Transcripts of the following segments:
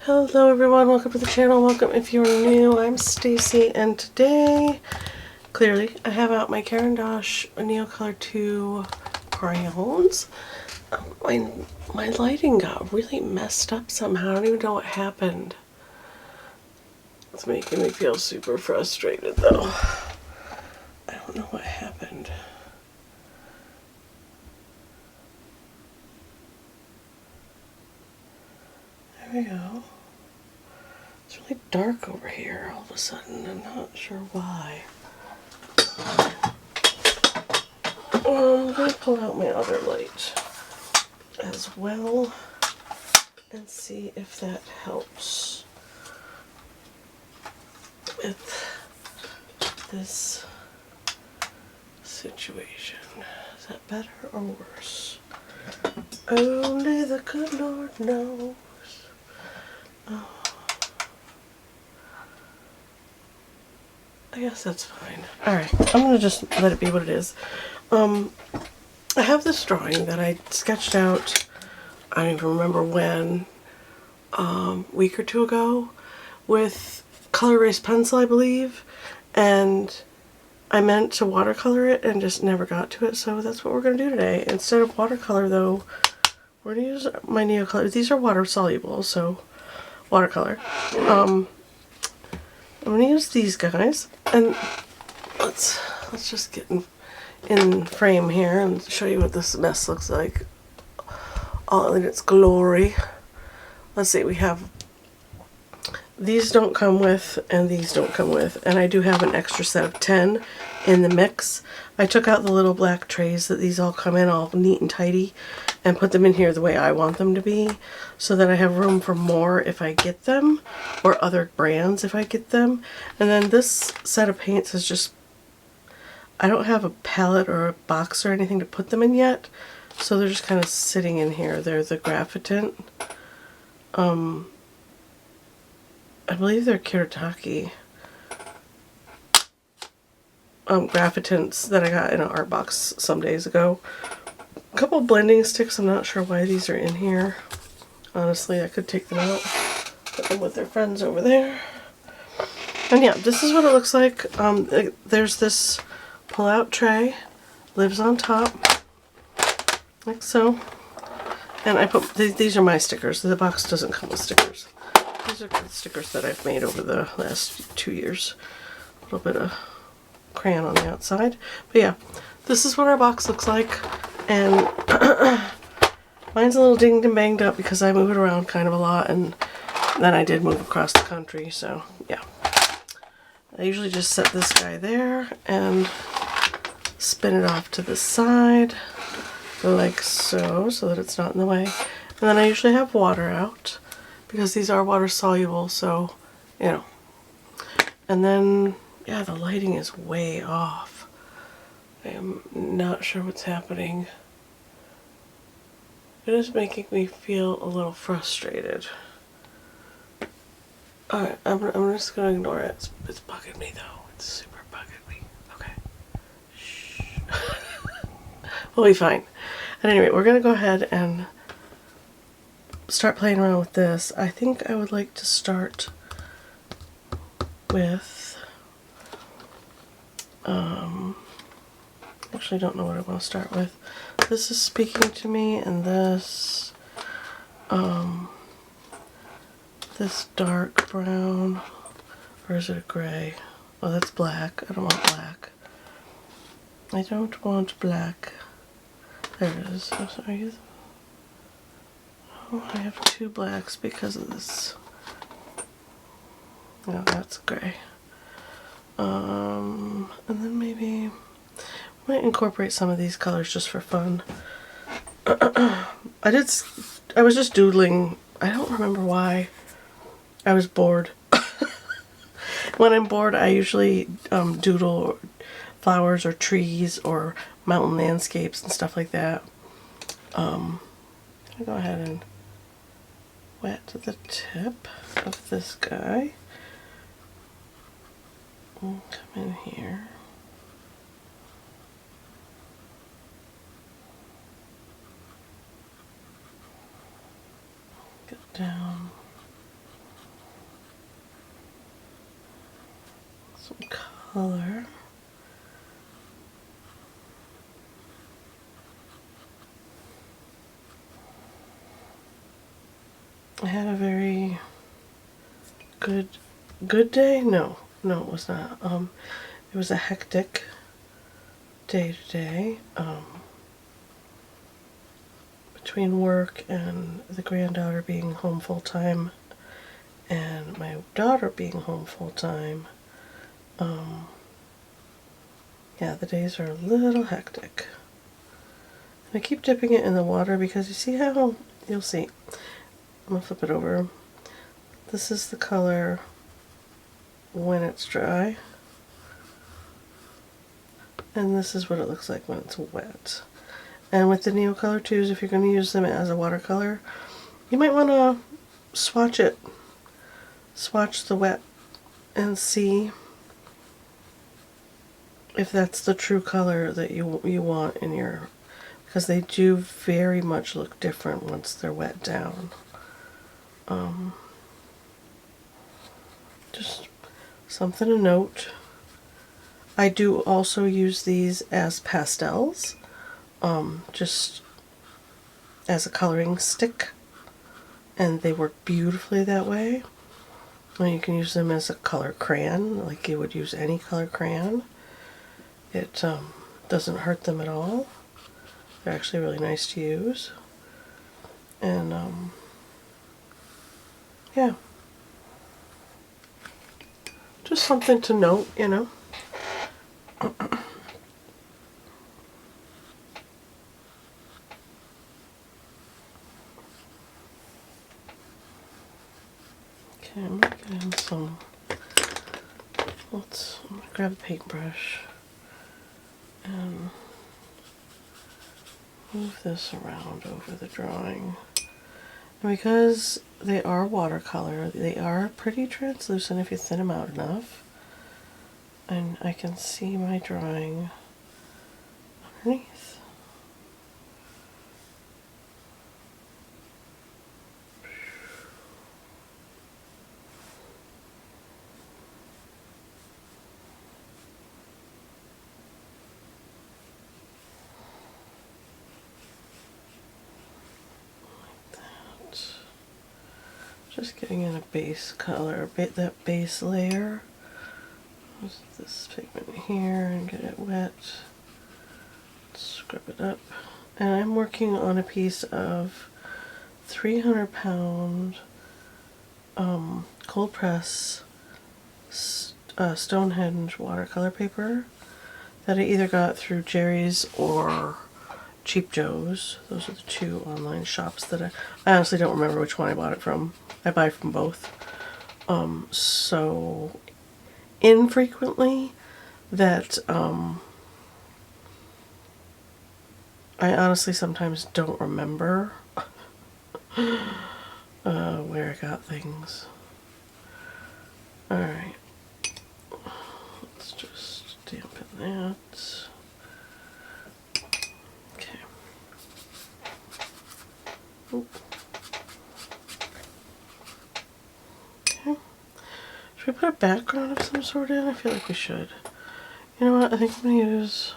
Hello everyone, welcome to the channel. Welcome if you're new. I'm Stacy, and today, clearly, I have out my Caran Neocolor II crayons. My lighting got really messed up somehow. I don't even know what happened. It's making me feel super frustrated though. I don't know what happened. There we go. It's really dark over here all of a sudden. I'm not sure why. I'm going to pull out my other light as well and see if that helps with this situation. Is that better or worse? Only the good Lord knows. Oh. I guess that's fine. Alright, I'm going to just let it be what it is. I have this drawing that I sketched out, I don't even remember when, a week or two ago, with color erase pencil, I believe, and I meant to watercolor it and just never got to it, so that's what we're going to do today. Instead of watercolor though, we're going to use my Neocolor. These are water soluble, so watercolor. I'm going to use these guys, and let's just get in frame here and show you what this mess looks like all in its glory. Let's see, we have these don't come with and these don't come with, and I do have an extra set of 10 in the mix. I took out the little black trays that these all come in all neat and tidy and put them in here the way I want them to be, so that I have room for more if I get them, or other brands if I get them. And then this set of paints is just, I don't have a palette or a box or anything to put them in yet, so they're just kind of sitting in here. They're the Graphitant. I believe they're Kiritaki Graphitants that I got in an art box some days ago. A couple blending sticks. I'm not sure why these are in here. Honestly, I could take them out, put them with their friends over there. And yeah, this is what it looks like. There's this pull-out tray, lives on top, like so. And I put, these are my stickers. The box doesn't come with stickers. These are the stickers that I've made over the last 2 years. A little bit of crayon on the outside. But yeah, this is what our box looks like. And mine's a little dinged and banged up because I move it around kind of a lot, and then I did move across the country, so yeah. I usually just set this guy there and spin it off to the side like so, so that it's not in the way. And then I usually have water out because these are water soluble, so you know. And then yeah, the lighting is way off. I am not sure what's happening. It is making me feel a little frustrated. Alright, I'm just gonna ignore it. It's bugging me though. It's super bugging me. Okay. Shh. We'll be fine. At any rate, we're gonna go ahead and start playing around with this. I think I would like to start with actually don't know what I want to start with. This is speaking to me, and this this dark brown, or is it a gray? Oh, that's black. I don't want black. I don't want black. There it is. I'm sorry. Oh, I have 2 blacks because of this. No, that's gray. And then maybe I might incorporate some of these colors just for fun. I was just doodling. I don't remember why. I was bored. When I'm bored, I usually doodle flowers or trees or mountain landscapes and stuff like that. I'm gonna go ahead and wet the tip of this guy. We'll come in here. Get down some color. I had a very good day? No, it was not. It was a hectic day today. Between work and the granddaughter being home full time and my daughter being home full time, yeah, the days are a little hectic. And I keep dipping it in the water because you see how, you'll see. I'm going to flip it over. This is the color when it's dry. And this is what it looks like when it's wet. And with the Neocolor IIs, if you're going to use them as a watercolor, you might want to swatch it. Swatch the wet and see if that's the true color that you want in your, because they do very much look different once they're wet down. Just something to note. I do also use these as pastels, just as a coloring stick, and they work beautifully that way. And you can use them as a color crayon, like you would use any color crayon. It doesn't hurt them at all. They're actually really nice to use. And yeah, just something to note, you know. Okay, I'm gonna get in some. I'm gonna grab a paintbrush and move this around over the drawing. And because they are watercolor, they are pretty translucent if you thin them out enough. And I can see my drawing underneath. Just getting in a base color, that base layer. Use this pigment here and get it wet. Scrub it up. And I'm working on a piece of 300-pound cold press Stonehenge watercolor paper that I either got through Jerry's or Cheap Joe's. Those are the two online shops that I honestly don't remember which one I bought it from. I buy from both. So infrequently that I honestly sometimes don't remember where I got things. Alright. Let's just dampen that. Okay. Oop. Okay. Should we put a background of some sort in? I feel like we should. You know what? I think I'm going to use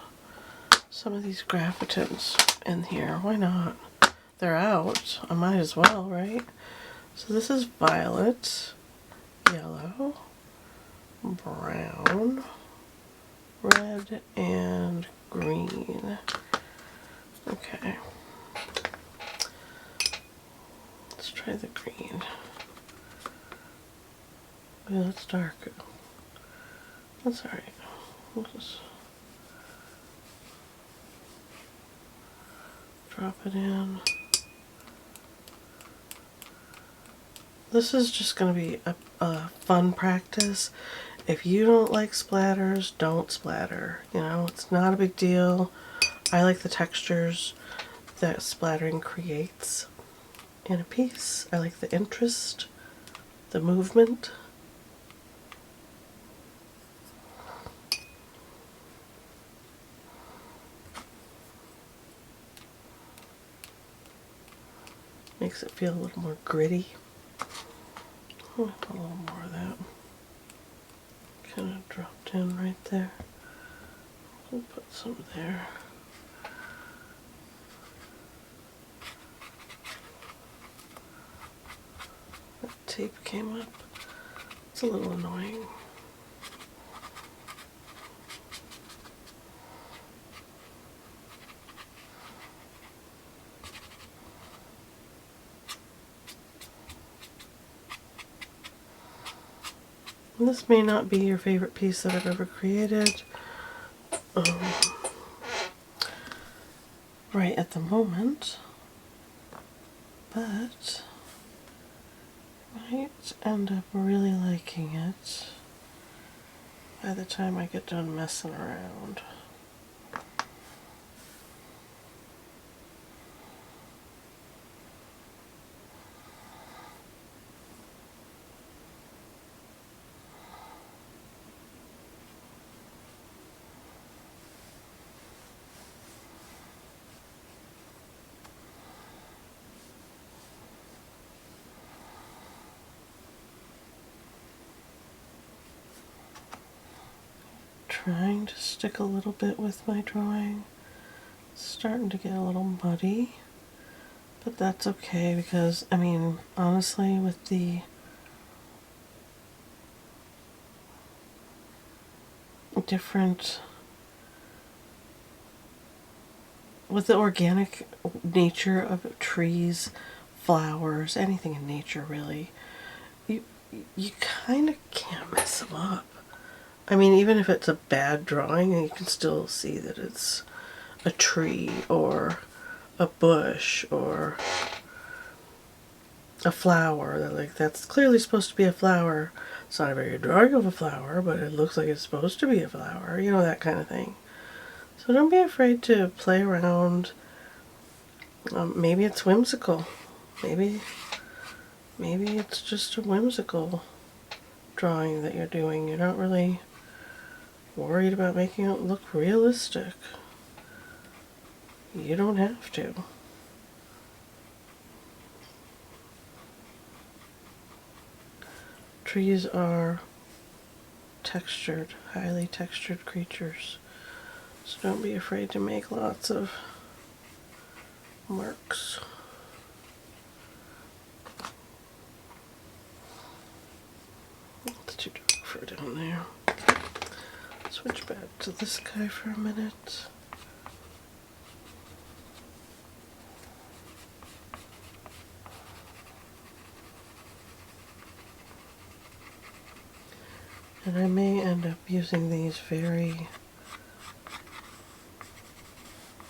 some of these graphitins in here. Why not? They're out. I might as well, right? So this is violet, yellow, brown, red, and green. Okay. Let's try the green. Yeah, that's dark. That's alright. We'll just drop it in. This is just going to be a fun practice. If you don't like splatters, don't splatter. You know, it's not a big deal. I like the textures that splattering creates in a piece. I like the interest, the movement. Makes it feel a little more gritty. A little more of that. Okay. kind of dropped in right there. We'll put some there. That tape came up. It's a little annoying. And this may not be your favorite piece that I've ever created right at the moment, but I might end up really liking it by the time I get done messing around. Trying to stick a little bit with my drawing. It's starting to get a little muddy, but that's okay because, I mean, honestly, with the different, with the organic nature of trees, flowers, anything in nature really, you kind of can't mess them up. I mean, even if it's a bad drawing, you can still see that it's a tree or a bush or a flower. Like, that's clearly supposed to be a flower. It's not a very good drawing of a flower, but it looks like it's supposed to be a flower. You know, that kind of thing. So don't be afraid to play around. Maybe it's whimsical. Maybe it's just a whimsical drawing that you're doing. You're not really worried about making it look realistic. You don't have to. Trees are textured, highly textured creatures, so don't be afraid to make lots of marks. It's too dark for down there. Switch back to this guy for a minute. And I may end up using these very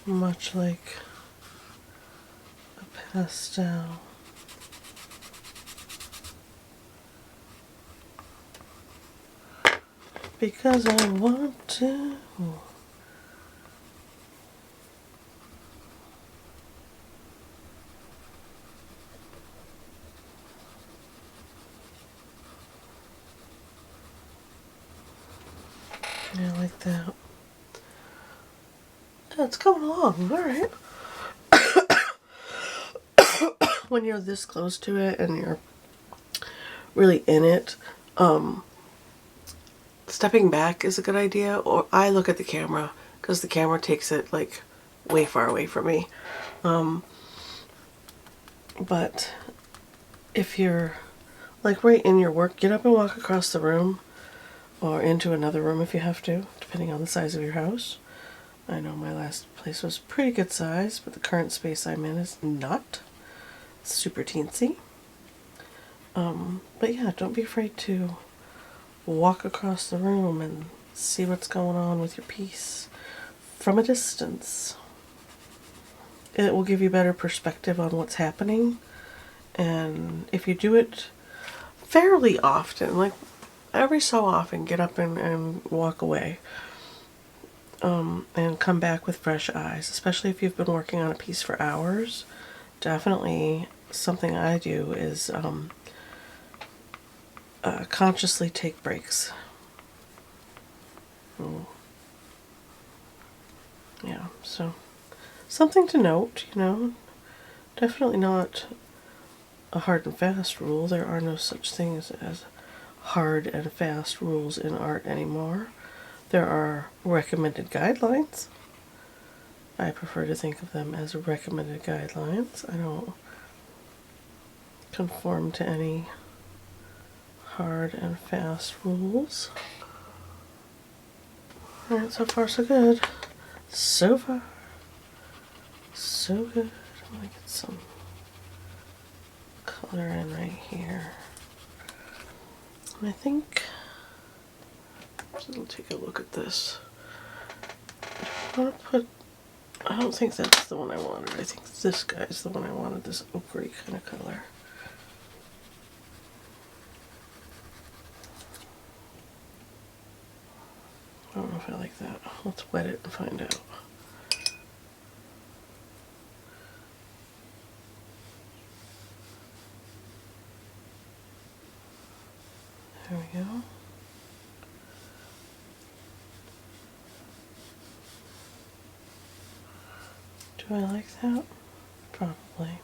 much like a pastel. Because I want to. Yeah, like that. Yeah, it's coming along, alright. When you're this close to it and you're really in it, stepping back is a good idea, or I look at the camera because the camera takes it like way far away from me. But if you're like right in your work, get up and walk across the room or into another room if you have to, depending on the size of your house. I know my last place was pretty good size, but the current space I'm in is not. It's super teensy. But yeah, don't be afraid to walk across the room and see what's going on with your piece from a distance. It will give you better perspective on what's happening, and if you do it fairly often, like every so often, get up and walk away, and come back with fresh eyes, especially if you've been working on a piece for hours. Definitely something I do is consciously take breaks. Yeah, so something to note, you know. Definitely not a hard and fast rule. There are no such things as hard and fast rules in art anymore. There are recommended guidelines. I prefer to think of them as recommended guidelines. I don't conform to any hard and fast rules. Alright, so far so good. So far, so good. I'm gonna get some color in right here. And I think, we'll take a look at this. I don't think that's the one I wanted. I think this guy's the one I wanted, this ochre kind of color. I don't know if I like that. Let's wet it and find out. There we go. Do I like that? Probably.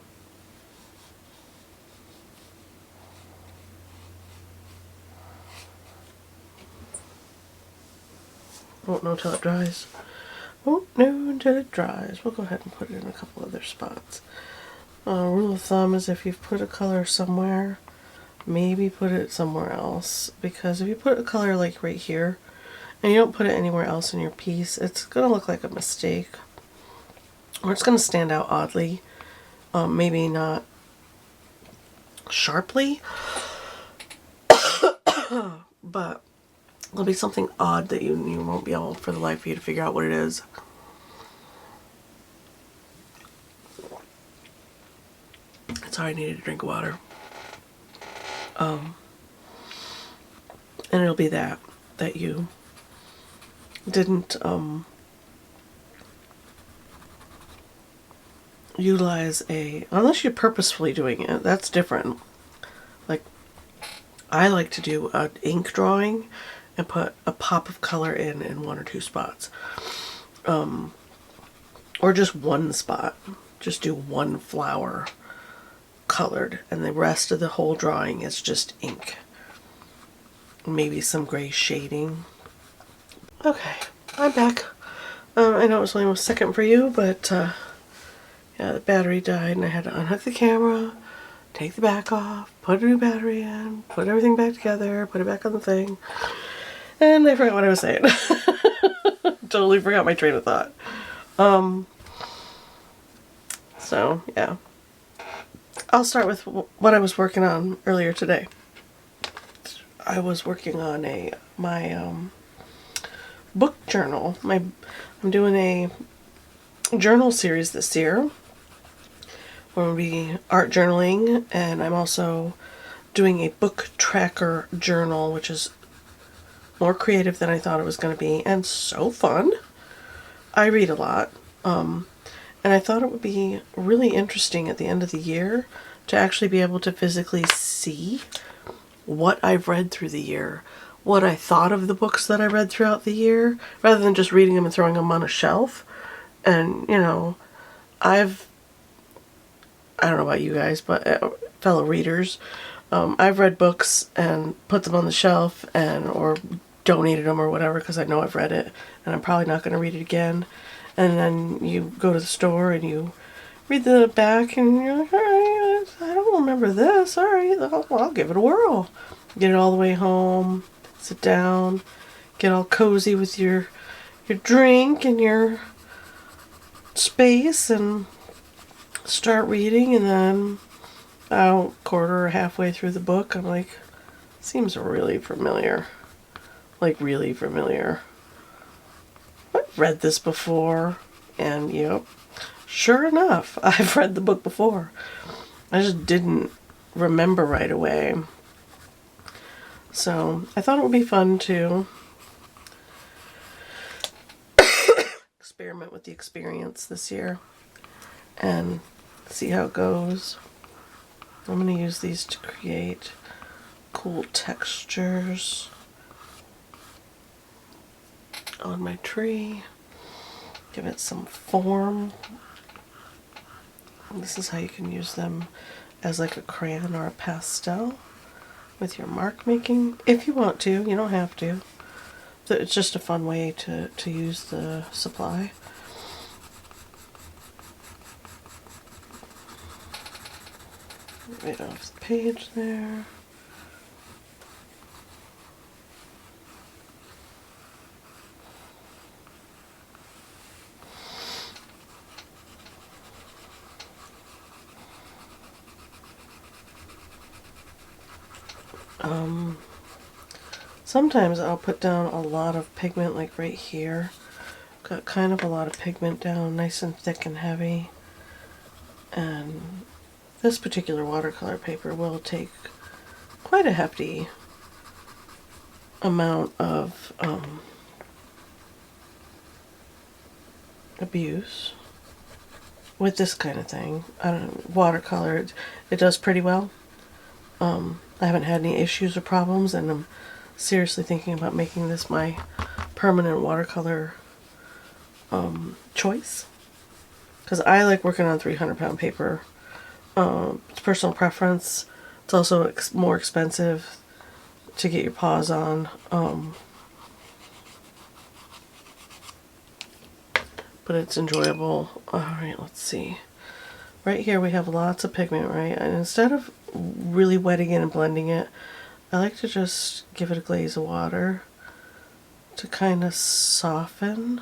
Won't know until it dries. Won't know until it dries. We'll go ahead and put it in a couple other spots. Rule of thumb is if you've put a color somewhere, maybe put it somewhere else. Because if you put a color like right here, and you don't put it anywhere else in your piece, it's going to look like a mistake. Or it's going to stand out oddly. Maybe not sharply, but there'll be something odd that you won't be able for the life of you to figure out what it is. Sorry, I needed a drink of water. And it'll be that you didn't utilize unless you're purposefully doing it, that's different. Like, I like to do an ink drawing and put a pop of color in one or two spots. Or just one spot. Just do one flower colored, and the rest of the whole drawing is just ink. Maybe some gray shading. Okay, I'm back. I know it was only a second for you, but yeah, the battery died and I had to unhook the camera, take the back off, put a new battery in, put everything back together, put it back on the thing, and I forgot what I was saying. Totally forgot my train of thought. So, yeah. I'll start with what I was working on earlier today. I was working on my book journal. I'm doing a journal series this year. We're going to be art journaling, and I'm also doing a book tracker journal, which is more creative than I thought it was going to be, and so fun. I read a lot, and I thought it would be really interesting at the end of the year to actually be able to physically see what I've read through the year, what I thought of the books that I read throughout the year, rather than just reading them and throwing them on a shelf. And, you know, I don't know about you guys, but fellow readers, I've read books and put them on the shelf or donated them or whatever because I know I've read it and I'm probably not going to read it again. And then you go to the store and you read the back and you're like, all right, I don't remember this. All right, I'll give it a whirl. Get it all the way home, sit down, get all cozy with your drink and your space and start reading. And then about quarter or halfway through the book, I'm like, seems really familiar. Like, really familiar. I've read this before. And, yep, sure enough, I've read the book before. I just didn't remember right away. So, I thought it would be fun to experiment with the experience this year and see how it goes. I'm going to use these to create cool textures on my tree. Give it some form. And this is how you can use them as like a crayon or a pastel with your mark making, if you want to. You don't have to. It's just a fun way to use the supply. Right off the page there. Sometimes I'll put down a lot of pigment, like right here. Got kind of a lot of pigment down, nice and thick and heavy. And this particular watercolor paper will take quite a hefty amount of abuse with this kind of thing. I don't know, watercolor, it does pretty well. I haven't had any issues or problems, and I'm seriously thinking about making this my permanent watercolor choice, because I like working on 300-pound paper. It's personal preference. It's also more expensive to get your paws on, but it's enjoyable. Alright, let's see. Right here we have lots of pigment, right? And instead of really wetting it and blending it, I like to just give it a glaze of water to kind of soften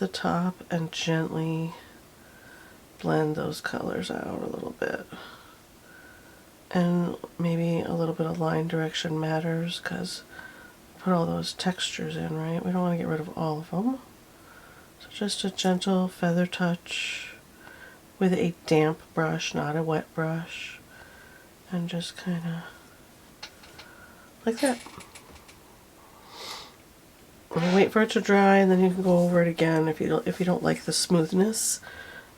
the top and gently blend those colors out a little bit. And maybe a little bit of line direction matters, because put all those textures in, right? We don't want to get rid of all of them. So just a gentle feather touch with a damp brush, not a wet brush. And just kind of like that. And wait for it to dry, and then you can go over it again if you don't like the smoothness,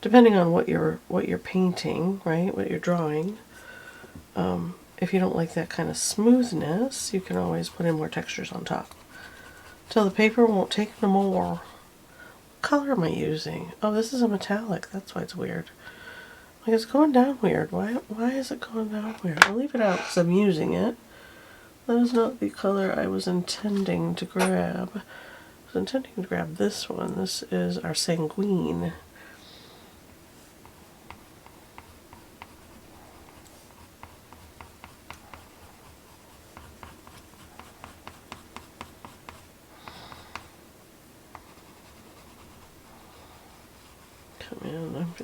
depending on what you're painting, right? What you're drawing. If you don't like that kind of smoothness, you can always put in more textures on top till the paper won't take no more. What color am I using? Oh, this is a metallic. That's why it's weird. Like, it's going down weird. Why is it going down weird? I'll leave it out because I'm using it. That is not the color I was intending to grab. I was intending to grab this one. This is our Sanguine.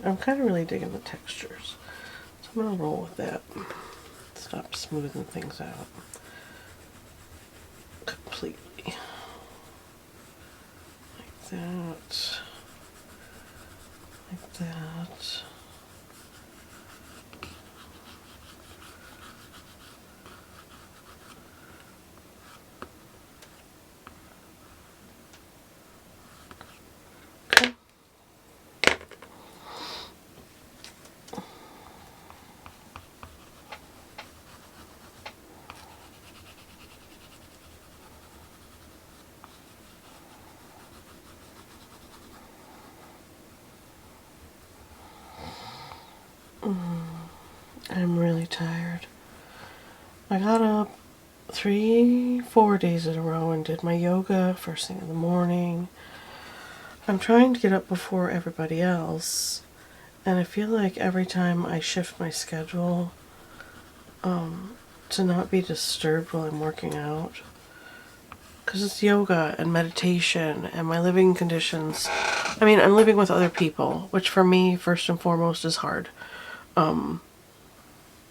I'm kind of really digging the textures, so I'm going to roll with that. Stop smoothing things out completely. Like that. Like that. I'm really tired. I got up 3-4 days in a row and did my yoga first thing in the morning. I'm trying to get up before everybody else, and I feel like every time I shift my schedule to not be disturbed while I'm working out, because it's yoga and meditation and my living conditions. I mean, I'm living with other people, which for me, first and foremost, is hard.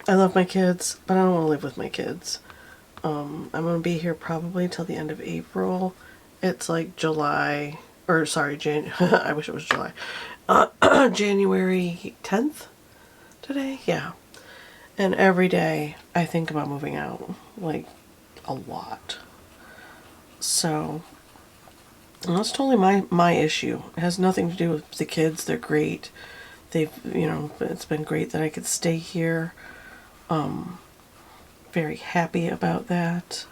I love my kids, but I don't want to live with my kids. I'm going to be here probably till the end of April. It's like July, or sorry, I wish it was July. January 10th today? Yeah. And every day I think about moving out, like a lot. So, and that's totally my issue. It has nothing to do with the kids. They're great. They've, it's been great that I could stay here. Very happy about that.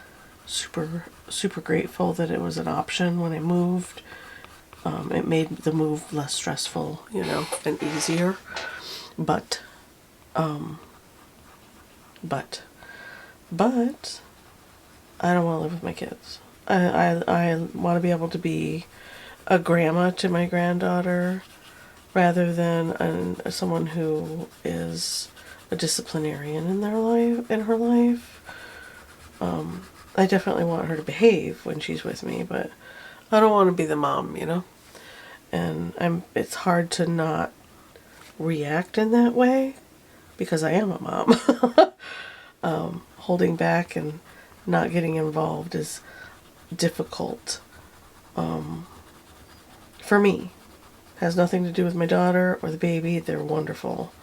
Super grateful that it was an option when I moved. It made the move less stressful, and easier. But But I don't want to live with my kids. I want to be able to be a grandma to my granddaughter rather than someone who is a disciplinarian in their life, in her life. I definitely want her to behave when she's with me, but I don't want to be the mom, you know? And it's hard to not react in that way because I am a mom. Holding back and not getting involved is difficult for me. Has nothing to do with my daughter or the baby. They're wonderful.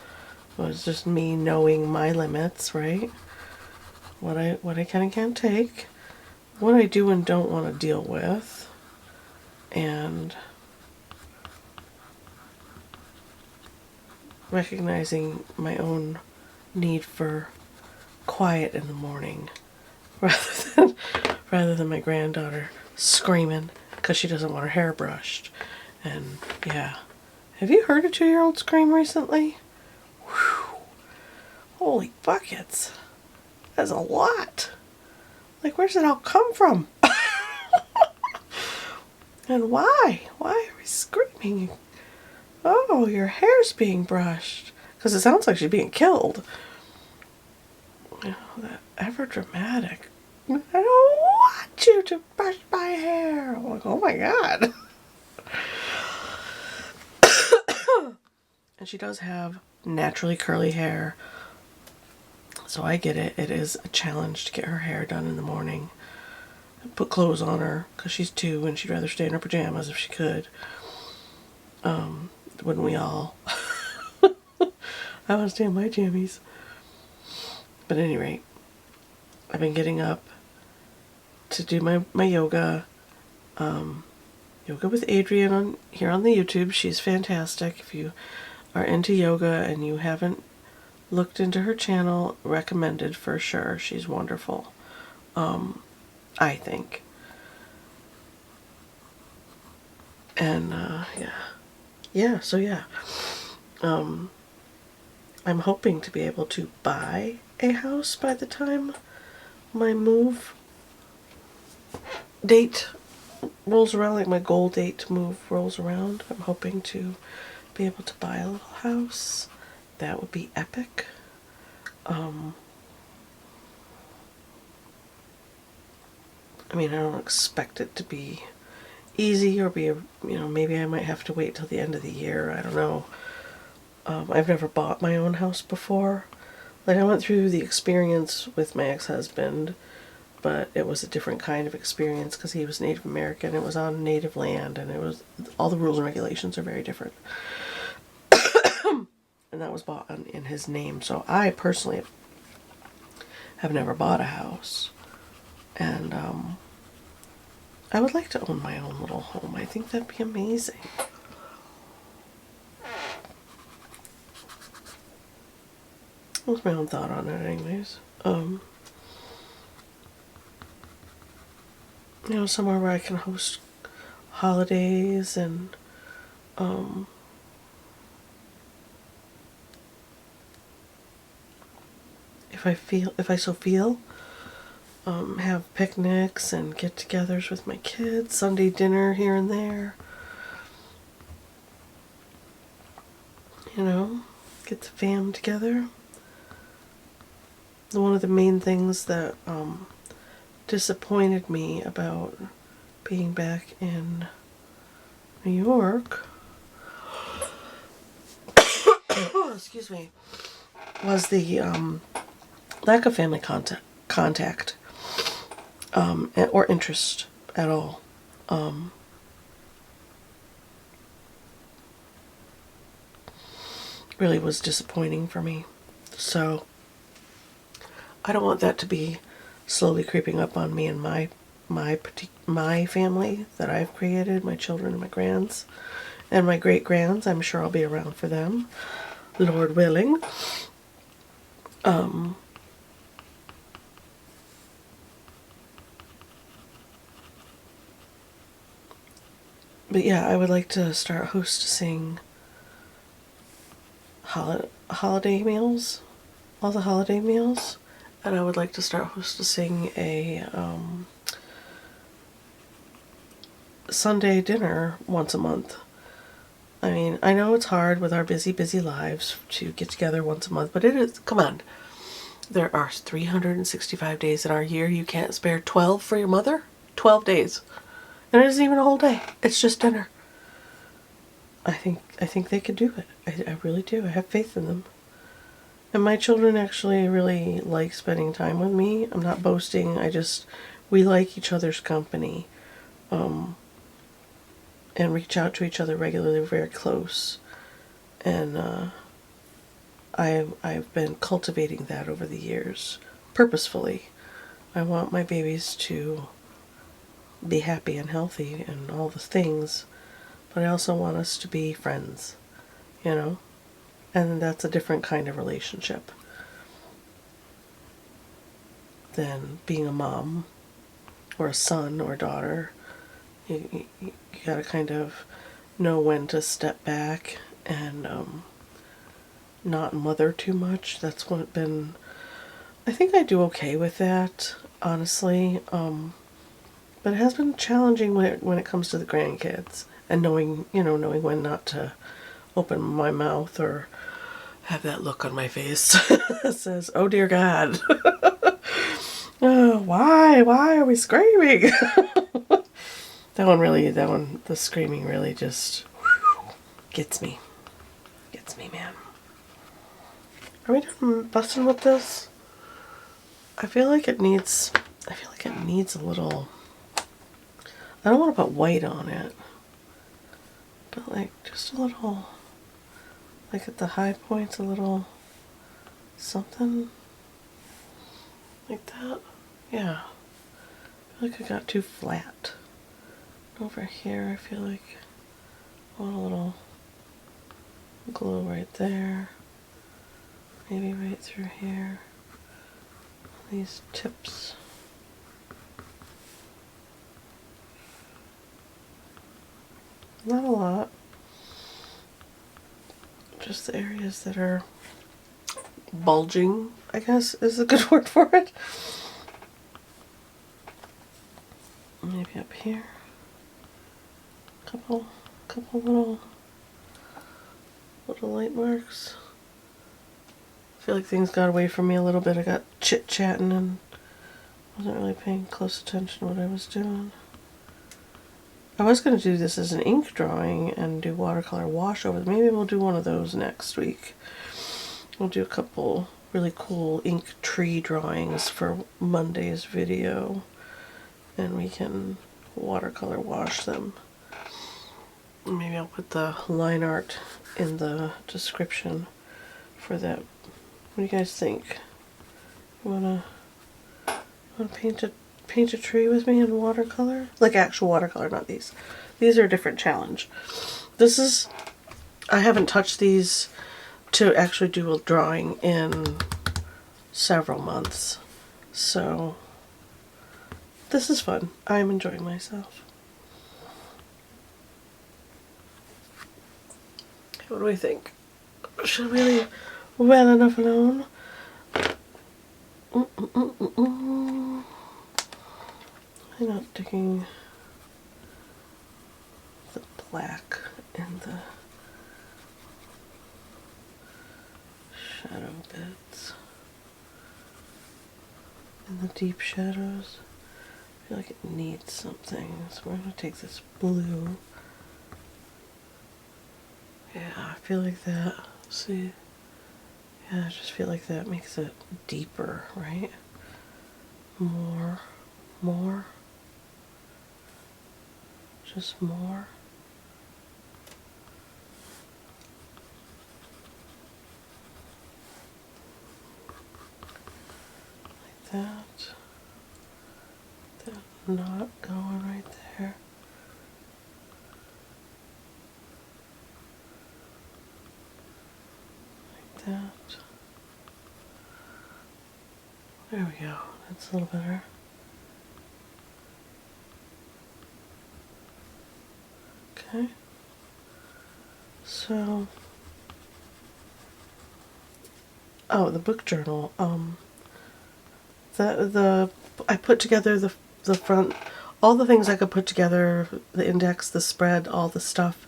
It was just me knowing my limits, right? What I can and can't take, what I do and don't want to deal with, and recognizing my own need for quiet in the morning rather than my granddaughter screaming because she doesn't want her hair brushed. And yeah, have you heard a 2-year-old scream recently? Whew. Holy buckets, that's a lot. Like, where's it all come from? And why are we screaming? Oh, your hair's being brushed. Because it sounds like she's being killed. You know, that ever dramatic. I don't want you to brush my hair. I'm like, oh my God. And she does have naturally curly hair. So I get it. It is a challenge to get her hair done in the morning. Put clothes on her because she's 2 and she'd rather stay in her pajamas if she could. Wouldn't we all? I want to stay in my jammies. But at any rate, I've been getting up to do my yoga. Yoga with Adrienne here on the YouTube. She's fantastic. If you are into yoga and you haven't looked into her channel, recommended for sure. She's wonderful. I think. And so I'm hoping to be able to buy a house by the time my move date rolls around, like my goal date to move rolls around. I'm hoping to be able to buy a little house. That would be epic. I mean, I don't expect it to be easy or be, maybe I might have to wait till the end of the year. I don't know. I've never bought my own house before. Like, I went through the experience with my ex-husband, but it was a different kind of experience because he was Native American. It was on native land, and all the rules and regulations are very different. And that was bought in his name. So I personally have never bought a house. And I would like to own my own little home. I think that'd be amazing. That was my own thought on it anyways. Somewhere where I can host holidays and if I so feel, have picnics and get-togethers with my kids, Sunday dinner here and there. Get the fam together. One of the main things that disappointed me about being back in New York excuse me, was the lack of family contact or interest at all. Really was disappointing for me. So I don't want that to be slowly creeping up on me and my family that I've created, my children and my grands and my great-grands. I'm sure I'll be around for them, Lord willing. But yeah, I would like to start hosting holiday meals, all the holiday meals, and I would like to start hosting a Sunday dinner once a month. I mean, I know it's hard with our busy, busy lives to get together once a month, but it is, come on. There are 365 days in our year. You can't spare 12 for your mother? 12 days. And it isn't even a whole day. It's just dinner. I think they could do it. I really do. I have faith in them. And my children actually really like spending time with me. I'm not boasting. We like each other's company. And reach out to each other regularly. We're very close. And I've been cultivating that over the years, purposefully. I want my babies to be happy and healthy and all the things, but I also want us to be friends, you know? And that's a different kind of relationship than being a mom or a son or daughter. You gotta kind of know when to step back and not mother too much. That's what been, I think I do okay with that, honestly. But it has been challenging when it comes to the grandkids and knowing when not to open my mouth or have that look on my face that says, "Oh dear God, oh, why are we screaming?" The screaming really just gets me, man. Are we done busting with this? I feel like it needs a little, I don't want to put white on it, but like just a little, like at the high points, a little something like that. Yeah. I feel like I got too flat. Over here, I feel like I want a little glow right there. Maybe right through here. These tips. Not a lot. Just the areas that are bulging, I guess is a good word for it. Maybe up here. Couple little light marks. I feel like things got away from me a little bit. I got chit-chatting and wasn't really paying close attention to what I was doing. I was going to do this as an ink drawing and do watercolor wash over. Maybe we'll do one of those next week. We'll do a couple really cool ink tree drawings for Monday's video, and we can watercolor wash them. Maybe I'll put the line art in the description for that. What do you guys think? You wanna paint a tree with me in watercolor? Like actual watercolor, not these. These are a different challenge. I haven't touched these to actually do a drawing in several months. So this is fun. I'm enjoying myself. What do we think? Should we leave well enough alone? I'm not digging the black in the shadow bits. In the deep shadows. I feel like it needs something. So we're going to take this blue. Yeah, I feel like that. See? Yeah, I just feel like that makes it deeper, right? More. Just more. Like that. That knot going right there. Like that. There we go. That's a little better. Okay. So, oh, the book journal. I put together the front, all the things I could put together, the index, the spread, all the stuff.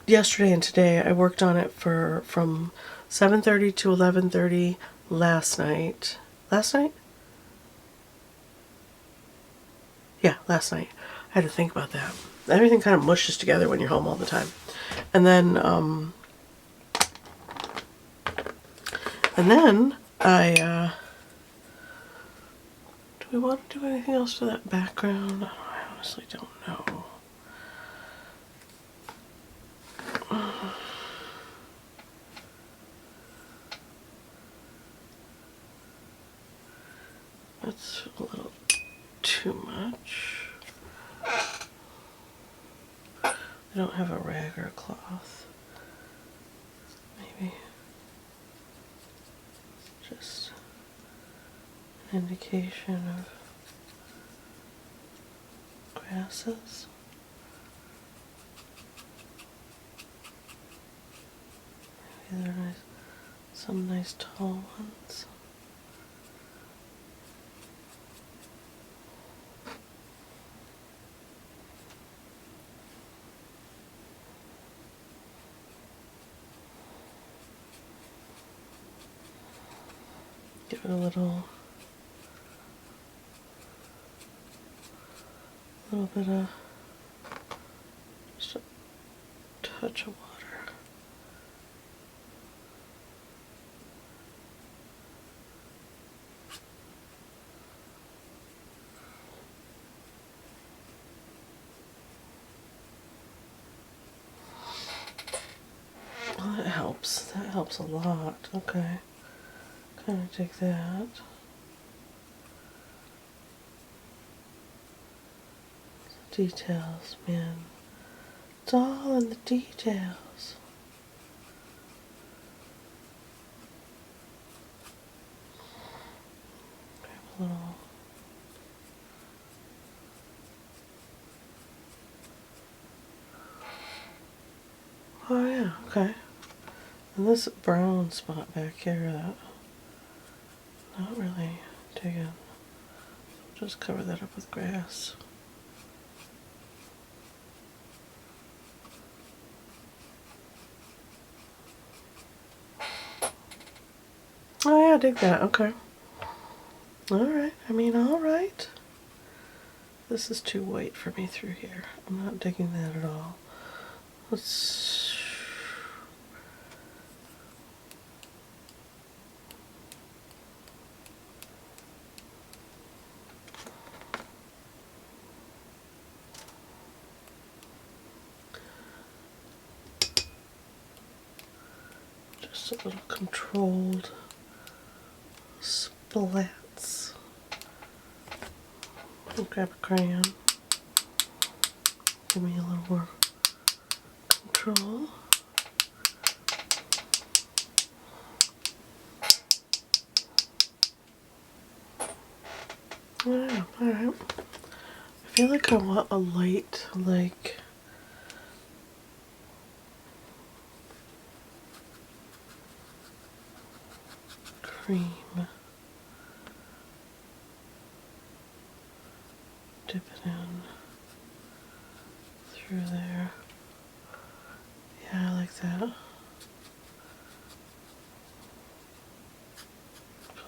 Yesterday and today I worked on it from 7:30 to 11:30 last night. Last night? Yeah, last night. I had to think about that. Everything kind of mushes together when you're home all the time. And then I do we want to do anything else to that background? I honestly don't know. That's a little too much. I don't have a rag or a cloth. Maybe just an indication of grasses. Maybe they're nice, some nice tall ones. Give it a little bit of, just a touch of water. Well, that helps. That helps a lot. Okay. Kind of take that. The details, man. It's all in the details. Grab a little. Oh yeah, okay. And this brown spot back here, that not really digging. Just cover that up with grass. Oh yeah, dig that, okay. Alright, I mean, alright. This is too white for me through here. I'm not digging that at all. Let's... just a little controlled splats. I'll grab a crayon. Give me a little more control. Yeah, alright. I feel like I want a light, like, cream. Dip it in through there. Yeah, I like that.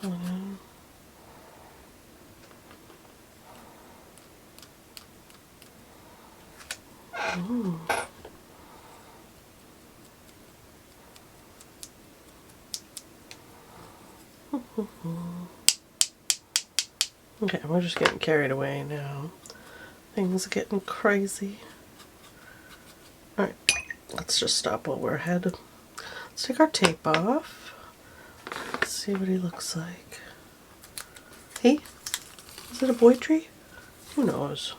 Pull it in. Ooh. Okay, we're just getting carried away now. Things are getting crazy. Alright, let's just stop while we're ahead. Let's take our tape off. Let's see what he looks like. Hey, is it a boy tree? Who knows?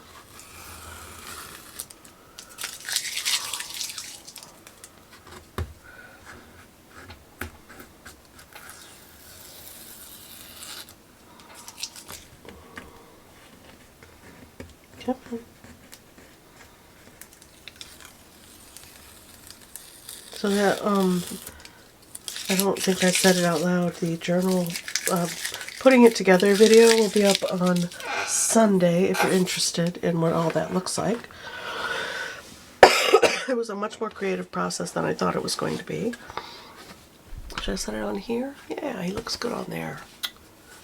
Come on. So that I don't think I said it out loud. The journal putting it together video will be up on Sunday if you're interested in what all that looks like. It was a much more creative process than I thought it was going to be. Should I set it on here? Yeah, he looks good on there.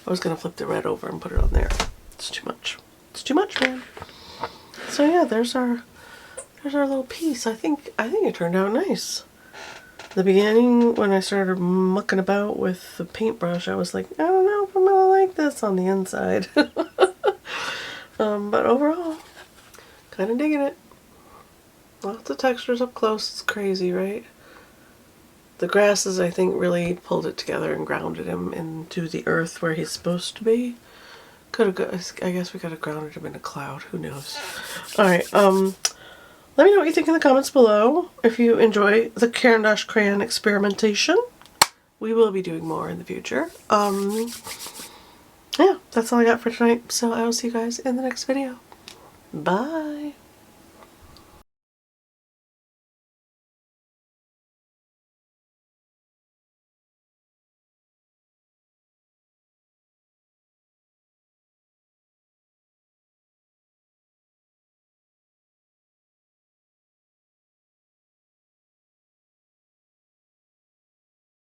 I was going to flip the red over and put it on there. It's too much. It's too much, man. So yeah, there's our little piece. I think it turned out nice. The beginning, when I started mucking about with the paintbrush, I was like, I don't know if I'm gonna like this on the inside. But overall, kind of digging it. Lots of textures up close. It's crazy, right? The grasses, I think, really pulled it together and grounded him into the earth where he's supposed to be. I guess we could have grounded him in a cloud. Who knows? Alright, let me know what you think in the comments below. If you enjoy the Caran d'Ache crayon experimentation, we will be doing more in the future. Yeah, that's all I got for tonight. So I will see you guys in the next video. Bye!